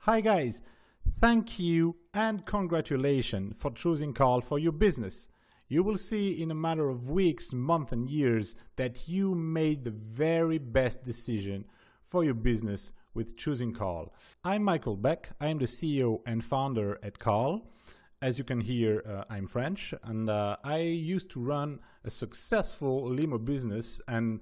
Hi guys, thank you and congratulations for choosing KARL for your business. You will see in a matter of weeks, months and years that you made the very best decision for your business with choosing KARL. I'm Michael Beck, I'm the CEO and founder at KARL. As you can hear, I'm French, and I used to run a successful limo business and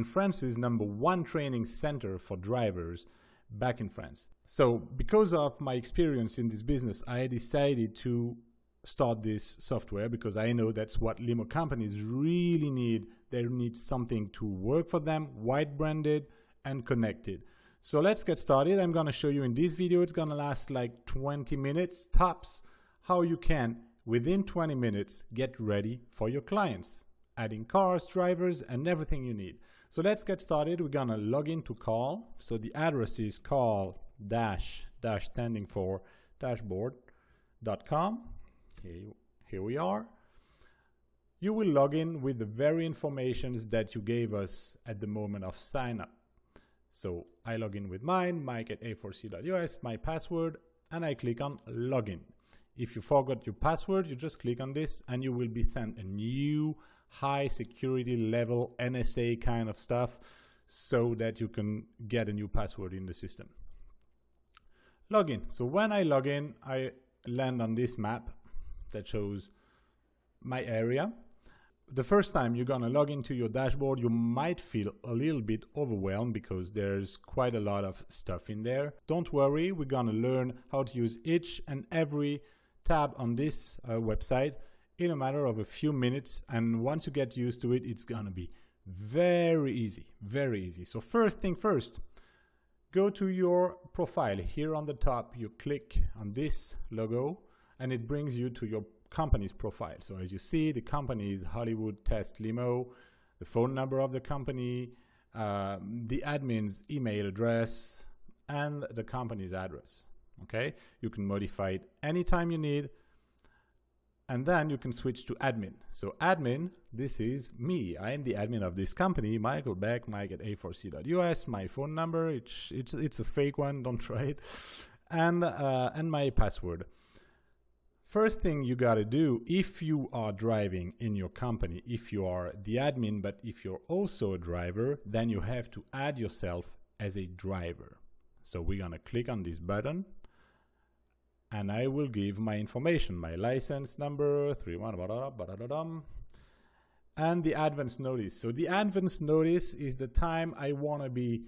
France's #1 training center for drivers back in France. So because of my experience in this business, I decided to start this software because I know that's what limo companies really need. They need something to work for them, white branded and connected. So let's get started. I'm going to show you in this video, it's going to last like 20 minutes tops, how you can, within 20 minutes, get ready for your clients, adding cars, drivers, and everything you need. So let's get started. We're going to log into KARL. So the address is KARL standing for dashboard.com. Here we are. You will log in with the very informations that you gave us at the moment of sign up. So I log in with mine, mike@a4c.us, my password, and I click on login. If you forgot your password, you just click on this and you will be sent a new high security level NSA kind of stuff so that you can get a new password in the system. Login. So when I log in, I land on this map that shows my area. The first time you're gonna log into your dashboard, you might feel a little bit overwhelmed because there's quite a lot of stuff in there. Don't worry, we're gonna learn how to use each and every tab on this website in a matter of a few minutes, and once you get used to it, it's gonna be very easy, very easy. So first thing first, go to your profile. Here on the top, you click on this logo and it brings you to your company's profile. So as you see, the company is Hollywood Test Limo, the phone number of the company, the admin's email address, and the company's address. Okay, you can modify it anytime you need, and then you can switch to admin. So admin, this is me. I am the admin of this company, Michael Beck, mike@a4c.us. My phone number, it's a fake one, don't try it, and my password. First thing you got to do, if you are driving in your company, if you are the admin, but if you're also a driver, then you have to add yourself as a driver. So we're going to click on this button and I will give my information, my license number, 31, and the advance notice. So the advance notice is the time I want to be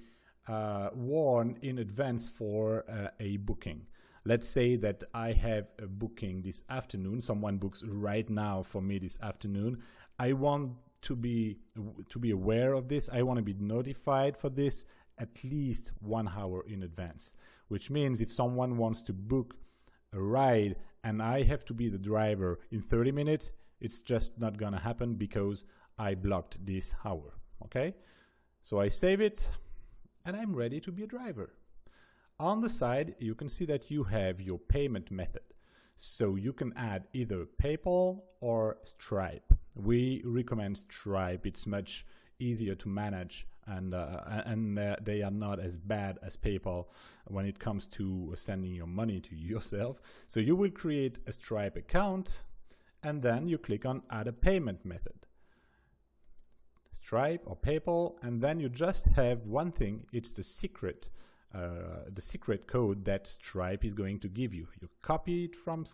warned in advance for a booking. Let's say that I have a booking this afternoon. Someone books right now for me this afternoon. I want to be aware of this. I want to be notified for this at least 1 hour in advance, which means if someone wants to book a ride and I have to be the driver in 30 minutes, it's just not gonna happen because I blocked this hour. Okay, so I save it and I'm ready to be a driver. On the side, you can see that you have your payment method. So you can add either PayPal or Stripe. We recommend Stripe. It's much easier to manage and they are not as bad as PayPal when it comes to sending your money to yourself. So you will create a Stripe account and then you click on add a payment method. Stripe or PayPal, and then you just have one thing, it's the secret code that Stripe is going to give you. You copy it from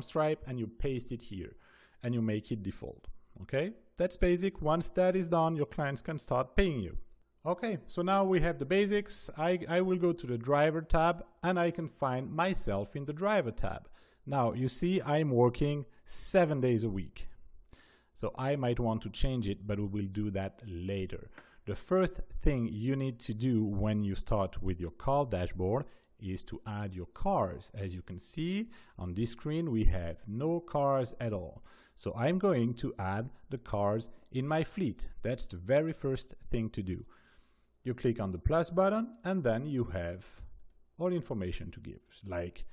Stripe and you paste it here and you make it default. Okay, that's basic. Once that is done, your clients can start paying you. Okay, so now we have the basics. I will go to the driver tab and I can find myself in the driver tab. Now you see I'm working 7 days a week. So I might want to change it, but we will do that later. The first thing you need to do when you start with your KARL dashboard is to add your cars. As you can see on this screen, we have no cars at all. So I'm going to add the cars in my fleet. That's the very first thing to do. You click on the plus button and then you have all information to give, like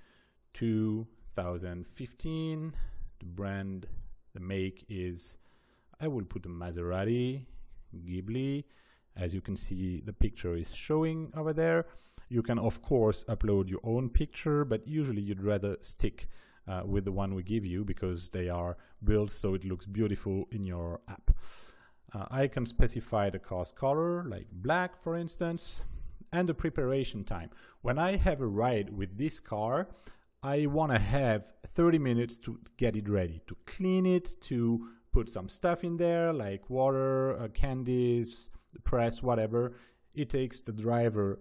2015, the brand, the make is, I will put a Maserati, Ghibli. As you can see, the picture is showing over there. You can of course upload your own picture, but usually you'd rather stick with the one we give you because they are built so it looks beautiful in your app. I can specify the car's color, like black for instance, and the preparation time. When I have a ride with this car, I want to have 30 minutes to get it ready, to clean it, to put some stuff in there like water, candies, press, whatever. It takes the driver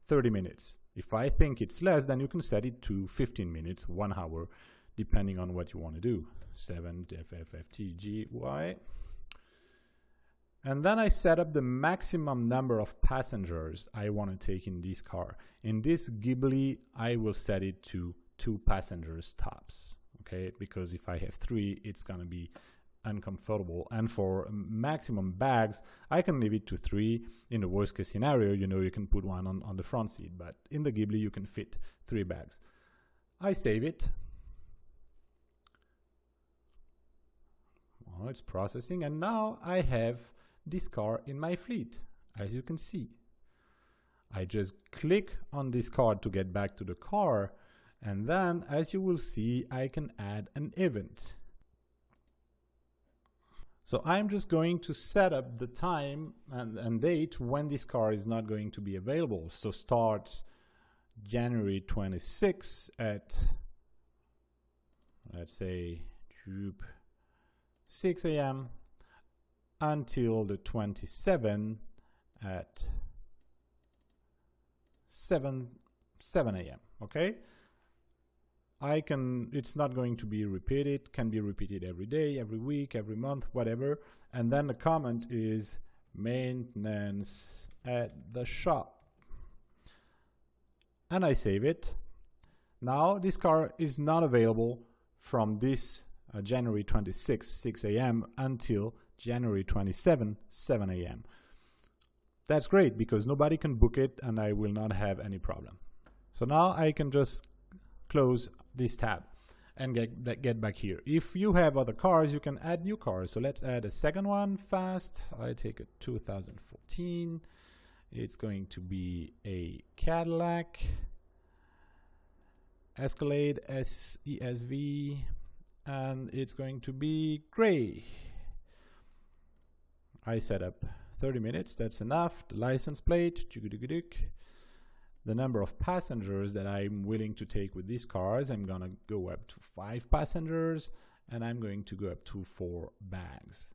30 minutes. If I think it's less, then you can set it to 15 minutes, 1 hour, depending on what you want to do. 7 FFFTGY. And then I set up the maximum number of passengers I want to take in this car. In this Ghibli, I will set it to 2 passengers tops, okay? Because if I have 3, it's gonna be uncomfortable. And for maximum bags, I can leave it to 3. In the worst case scenario, you know, you can put one on the front seat, but in the Ghibli, you can fit 3 bags. I save it. Well, it's processing, and now I have this car in my fleet, as you can see. I just click on this card to get back to the car, and then, as you will see, I can add an event. So I'm just going to set up the time and date when this car is not going to be available. So starts January 26 at, let's say, 6 a.m. until the 27 at 7 a.m. okay? It's not going to be repeated, can be repeated every day, every week, every month, whatever. And then the comment is maintenance at the shop. And I save it. Now this car is not available from this January 26, 6 a.m. until January 27, 7 a.m. That's great because nobody can book it and I will not have any problem. So now I can just close this tab and get back here. If you have other cars, you can add new cars. So let's add a second one fast. I take a 2014. It's going to be a Cadillac Escalade ESV, and it's going to be gray. I set up 30 minutes, that's enough. The license plate, the number of passengers that I'm willing to take with these cars, I'm gonna go up to 5 passengers, and I'm going to go up to 4 bags.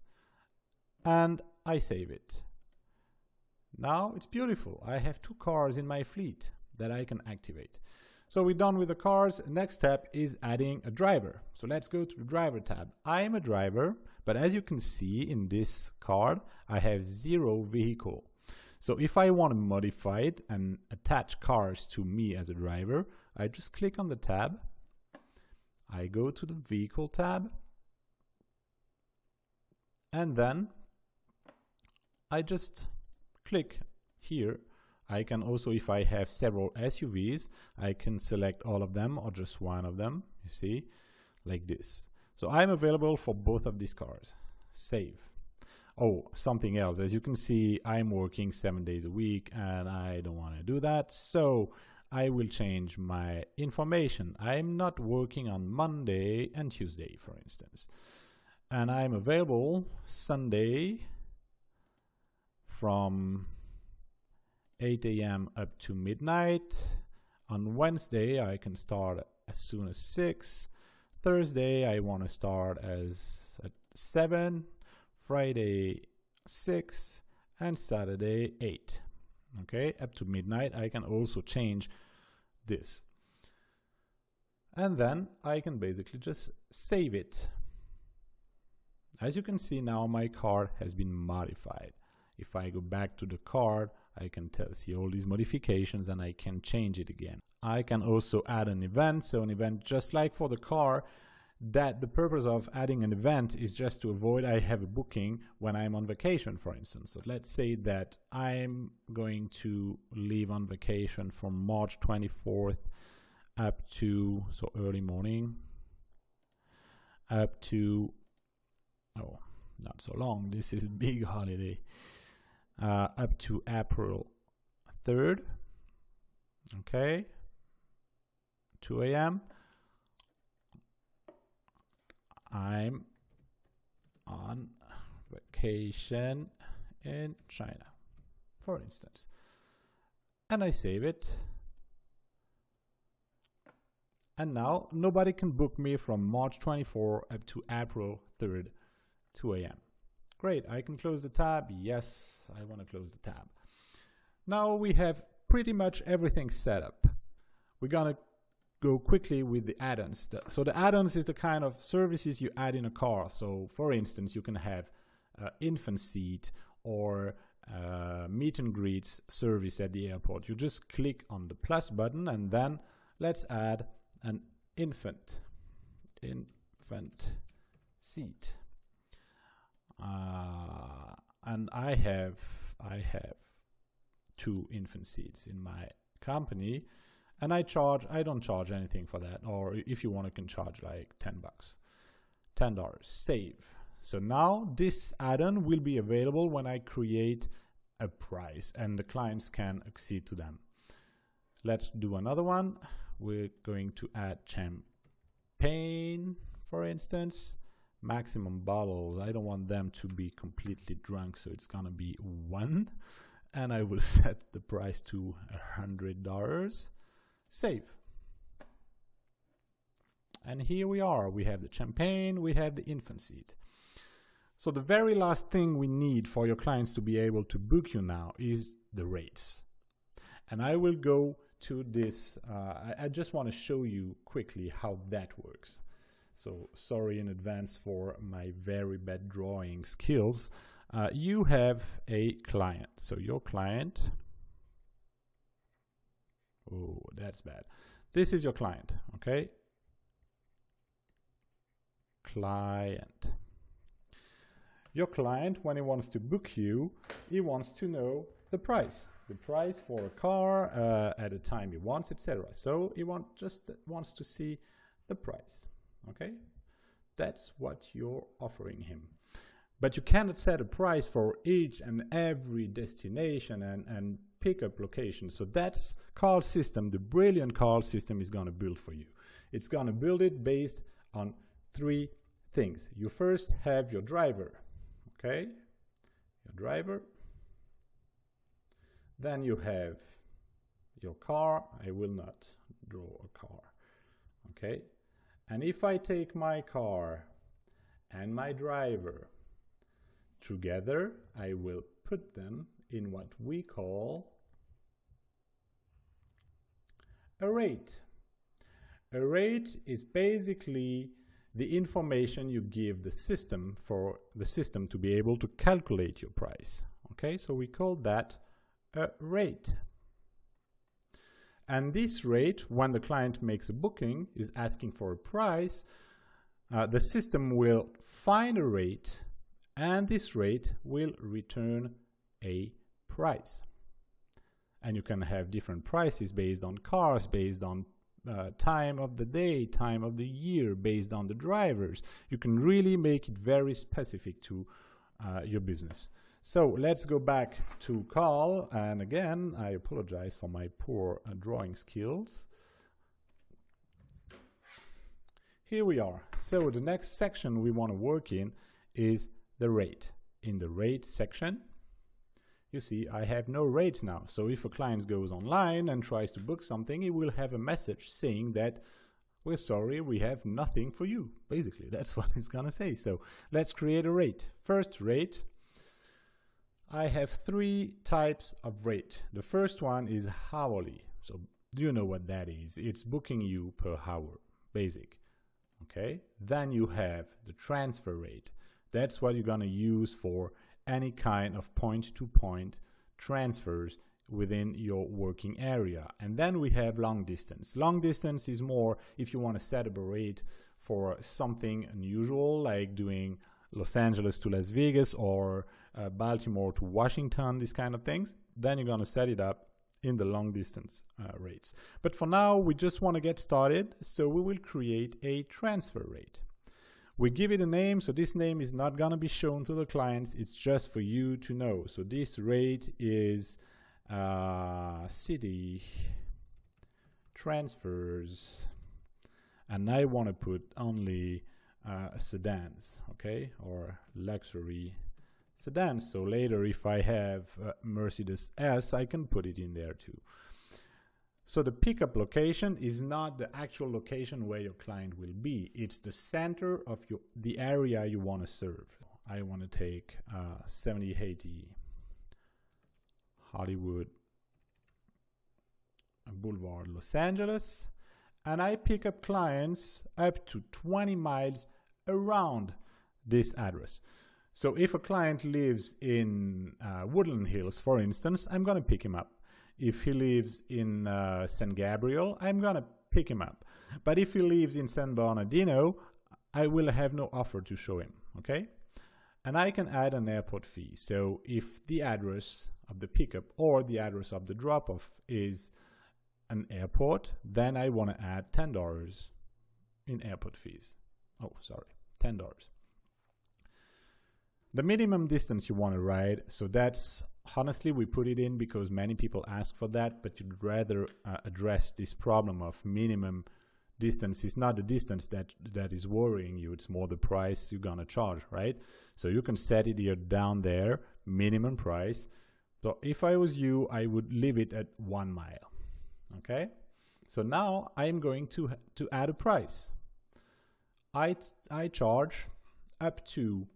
And I save it. Now it's beautiful. I have 2 cars in my fleet that I can activate. So we're done with the cars. Next step is adding a driver. So let's go to the driver tab. I am a driver, but as you can see in this card, I have 0 vehicle. So if I want to modify it and attach cars to me as a driver, I just click on the tab. I go to the vehicle tab. And then I just click here. I can also, if I have several SUVs, I can select all of them or just one of them, you see, like this. So I'm available for both of these cars. Save. Oh, something else. As you can see, I'm working 7 days a week and I don't want to do that. So I will change my information. I'm not working on Monday and Tuesday, for instance. And I'm available Sunday from 8 a.m. up to midnight. On Wednesday, I can start as soon as 6. Thursday, I want to start at 7. Friday, 6. And Saturday, 8. Okay, up to midnight. I can also change this. And then I can basically just save it. As you can see now, my card has been modified. If I go back to the card, I can see all these modifications and I can change it again. I can also add an event. So an event, just like for the car, that the purpose of adding an event is just to avoid I have a booking when I'm on vacation, for instance. So let's say that I'm going to leave on vacation from March 24th up to, so early morning, up to, oh, not so long, this is a big holiday. Up to April 3rd. Okay, 2 a.m. I'm on vacation in China, for instance. And I save it. And now nobody can book me from March 24 up to April 3rd, 2 a.m. Great, I can close the tab. Yes, I want to close the tab. Now we have pretty much everything set up. We're going to go quickly with the add-ons. So the add-ons is the kind of services you add in a car. So for instance, you can have infant seat or meet and greets service at the airport. You just click on the plus button and then let's add an infant seat. And I have 2 infant seats in my company, and I don't charge anything for that, or if you want, you can charge like $10. Save. So now this add-on will be available when I create a price and the clients can accede to them. Let's do another one. We're going to add champagne, for instance. Maximum bottles, I don't want them to be completely drunk, so it's gonna be 1, and I will set the price to $100. Save. And here we are. We have the champagne, we have the infant seat. So the very last thing we need for your clients to be able to book you now is the rates. And I will go to this. I just want to show you quickly how that works. So sorry in advance for my very bad drawing skills. You have a client. So your client, oh, that's bad. This is your client, okay? Client. Your client, when he wants to book you, he wants to know the price for a car at a time he wants, etc. So he just wants to see the price. Okay, that's what you're offering him. But you cannot set a price for each and every destination and pickup location. So that's KARL system, the brilliant KARL system is going to build for you. It's going to build it based on 3 things. You first have your driver, okay? Your driver. Then you have your car. I will not draw a car, okay? And if I take my car and my driver together, I will put them in what we call a rate. A rate is basically the information you give the system for the system to be able to calculate your price. Okay, so we call that a rate. And this rate, when the client makes a booking, is asking for a price, the system will find a rate, and this rate will return a price. And you can have different prices based on cars, based on time of the day, time of the year, based on the drivers. You can really make it very specific to your business. So let's go back to KARL, and again, I apologize for my poor drawing skills. Here we are. So the next section we want to work in is the rate. In the rate section, you see I have no rates now. So if a client goes online and tries to book something, he will have a message saying that we're sorry, we have nothing for you. Basically, that's what it's gonna say. So let's create a rate. First rate. I have 3 types of rate. The first one is hourly. So do you know what that is? It's booking you per hour, basic. Okay. Then you have the transfer rate. That's what you're going to use for any kind of point-to-point transfers within your working area. And then we have long distance. Long distance is more if you want to set up a rate for something unusual, like doing Los Angeles to Las Vegas or Baltimore to Washington, these kind of things. Then you're going to set it up in the long distance rates. But for now, we just want to get started, so we will create a transfer rate. We give it a name, so this name is not going to be shown to the clients, it's just for you to know. So this rate is city transfers, and I want to put only sedans, okay, or luxury sedans. So later, if I have Mercedes S, I can put it in there too. So the pickup location is not the actual location where your client will be. It's the center of the area you want to serve. I want to take 7080 Hollywood Boulevard, Los Angeles, and I pick up clients up to 20 miles around this address. So if a client lives in Woodland Hills, for instance, I'm going to pick him up. If he lives in San Gabriel, I'm going to pick him up. But if he lives in San Bernardino, I will have no offer to show him, okay? And I can add an airport fee. So if the address of the pickup or the address of the drop-off is an airport, then I want to add $10 in airport fees. Oh, sorry, $10. The minimum distance you want to ride, so that's, honestly, we put it in because many people ask for that, but you'd rather address this problem of minimum distance. Is not the distance that is worrying you, it's more the price you're gonna charge, right? So you can set it here down there, minimum price. So if I was you, I would leave it at 1 mile, okay? So now I'm going to add a price. I charge up to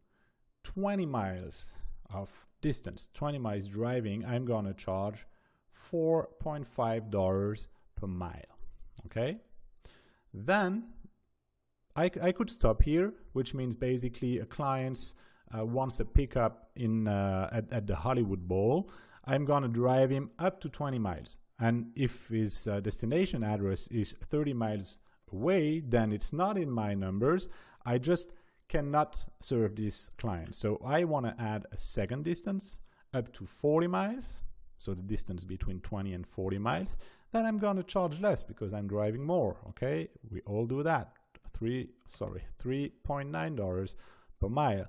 20 miles of distance, 20 miles driving, I'm gonna charge $4.5 per mile, okay? Then I could stop here, which means basically a client wants a pickup in at the Hollywood Bowl. I'm gonna drive him up to 20 miles, and if his destination address is 30 miles away, then it's not in my numbers. I just cannot serve this client. So I want to add a second distance up to 40 miles, so the distance between 20 and 40 miles. Then I'm going to charge less because I'm driving more, okay? We all do that. $3.9 per mile.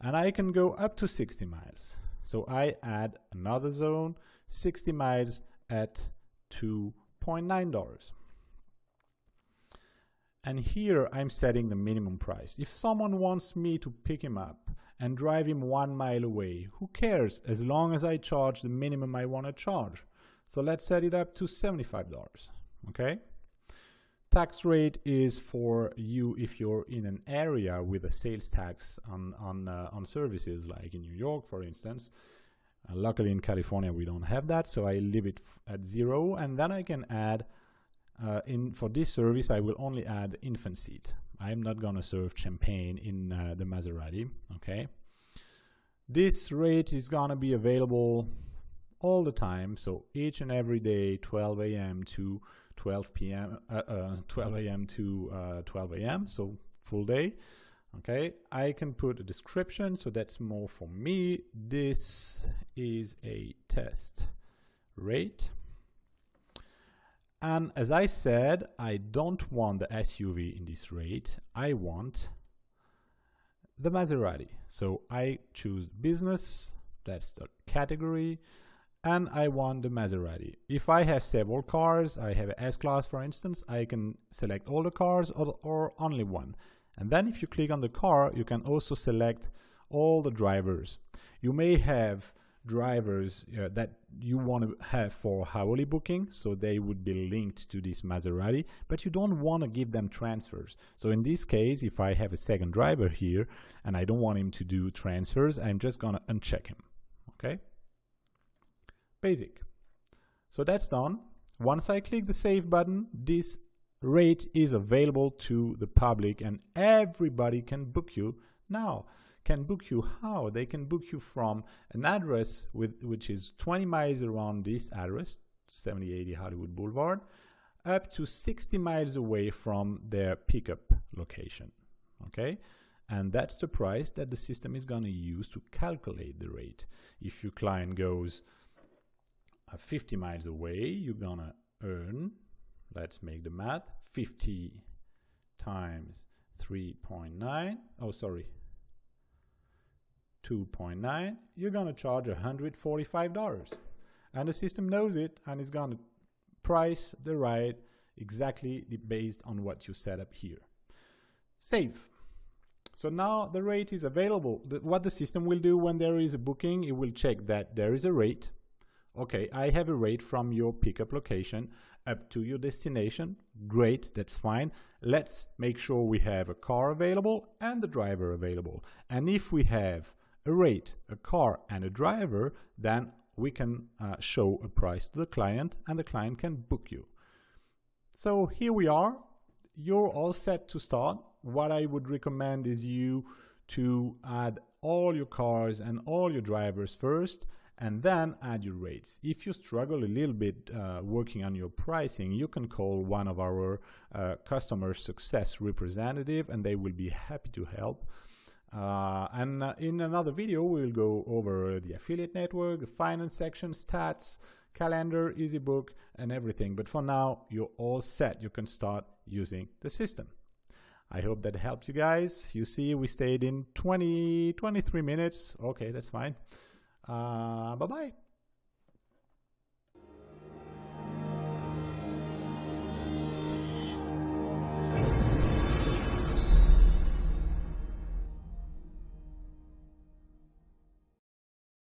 And I can go up to 60 miles. So I add another zone, 60 miles at $2.9. And here I'm setting the minimum price. If someone wants me to pick him up and drive him 1 mile away, who cares, as long as I charge the minimum I want to charge. So let's set it up to $75, okay? Tax rate is for you if you're in an area with a sales tax on services, like in New York, for instance. Luckily in California we don't have that, so I leave it at 0, and then I can add for this service, I will only add infant seat. I'm not gonna serve champagne in the Maserati, okay? This rate is gonna be available all the time, so each and every day, 12 a.m. to 12 p.m., 12 a.m. to 12 a.m., so full day, okay? I can put a description, so that's more for me. This is a test rate. And as I said, I don't want the SUV in this rate. I want the Maserati. So I choose business, that's the category, and I want the Maserati. If I have several cars, I have an S-Class for instance, I can select all the cars or only one. And then if you click on the car, you can also select all the drivers. You may have drivers that you want to have for hourly booking, so they would be linked to this Maserati, but you don't want to give them transfers. So in this case, if I have a second driver here and I don't want him to do transfers, I'm just gonna uncheck him, okay? Basic. So that's done. Once I click the save button, this rate is available to the public and everybody can book you now. Can book you how? They can book you from an address which is 20 miles around this address, 7080 Hollywood Boulevard, up to 60 miles away from their pickup location, okay? And that's the price that the system is gonna use to calculate the rate. If your client goes 50 miles away, you're gonna earn, let's make the math, 50 times 3.9, oh sorry, 2.9, you're gonna charge $145. And the system knows it and is gonna price the ride exactly based on what you set up here. Save. So now the rate is available. What the system will do when there is a booking, it will check that there is a rate. Okay, I have a rate from your pickup location up to your destination. Great, that's fine. Let's make sure we have a car available and the driver available. And if we have a rate, a car and a driver, then we can show a price to the client and the client can book you. So here we are. You're all set to start. What I would recommend is you to add all your cars and all your drivers first, and then add your rates. If you struggle a little bit working on your pricing, you can call one of our customer success representative and they will be happy to help. In another video, we'll go over the affiliate network, the finance section, stats, calendar, EasyBook, and everything. But for now, you're all set. You can start using the system. I hope that helped you guys. You see, we stayed in 23 minutes. Okay, that's fine. Bye-bye.